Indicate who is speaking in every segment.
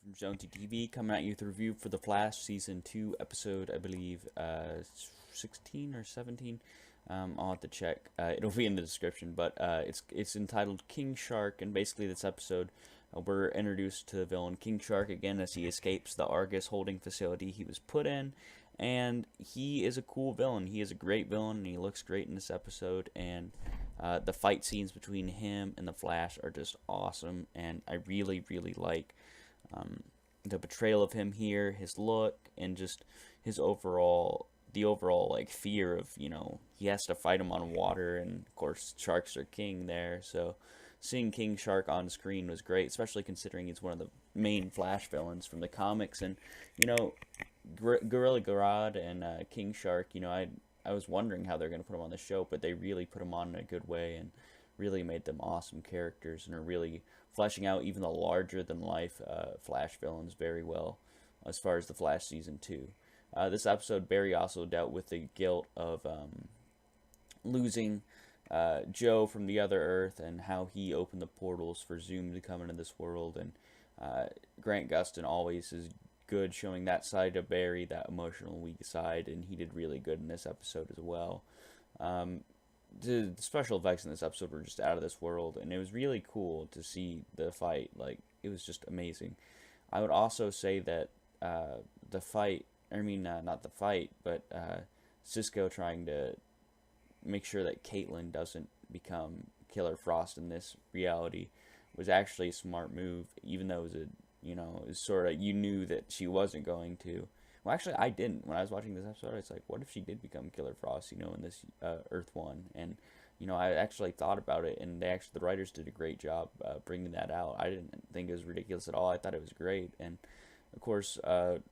Speaker 1: from Jonesy TV, coming at you with a review for The Flash Season 2, episode, I believe, 16 or 17. I'll have to check. It'll be in the description, but it's entitled King Shark, and basically this episode, we're introduced to the villain King Shark again as he escapes the Argus holding facility he was put in, and he is a cool villain. He is a great villain, and he looks great in this episode, and the fight scenes between him and the Flash are just awesome, and I really, really like the portrayal of him here, his look, and just his the overall like fear of he has to fight him on water, and of course sharks are king there. So seeing King Shark on screen was great, especially considering he's one of the main Flash villains from the comics, and you know Gorilla Grodd and King Shark. I was wondering how they're going to put him on the show, but they really put him on in a good way and really made them awesome characters and are really fleshing out even the larger than life Flash villains very well as far as the Flash season 2. This episode, Barry also dealt with the guilt of losing Joe from the other Earth and how he opened the portals for Zoom to come into this world. And Grant Gustin always is good showing that side of Barry, that emotional weak side, and he did really good in this episode as well. The special effects in this episode were just out of this world, and it was really cool to see the fight. Like, it was just amazing. I would also say that the fight, not the fight, but Cisco trying to make sure that Caitlin doesn't become Killer Frost in this reality was actually a smart move, even though it was sort of, you knew that she wasn't going to. Well, actually, I didn't. When I was watching this episode, I was like, what if she did become Killer Frost, in this Earth 1? And, I actually thought about it, and the writers did a great job bringing that out. I didn't think it was ridiculous at all. I thought it was great. And, of course,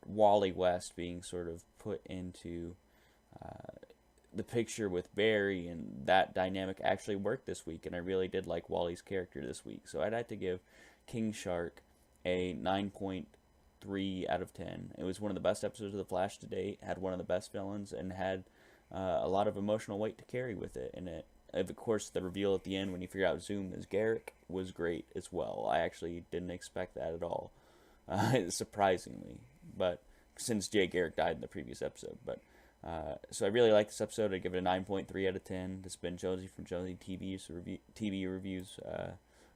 Speaker 1: Wally West being sort of put into the picture with Barry, and that dynamic actually worked this week, and I really did like Wally's character this week. So I'd have to give King Shark a 9.3 out of 10. It was one of the best episodes of The Flash to date, had one of the best villains, and had a lot of emotional weight to carry with it. And of course, the reveal at the end when you figure out Zoom is Garrick was great as well. I actually didn't expect that at all, surprisingly. But since Jay Garrick died in the previous episode, so I really like this episode. I give it a 9.3 out of 10. This has been Jonesy from Jonesy TV Reviews.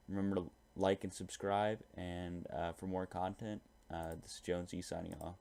Speaker 1: Remember to like and subscribe, and for more content, this is Jonesy signing off.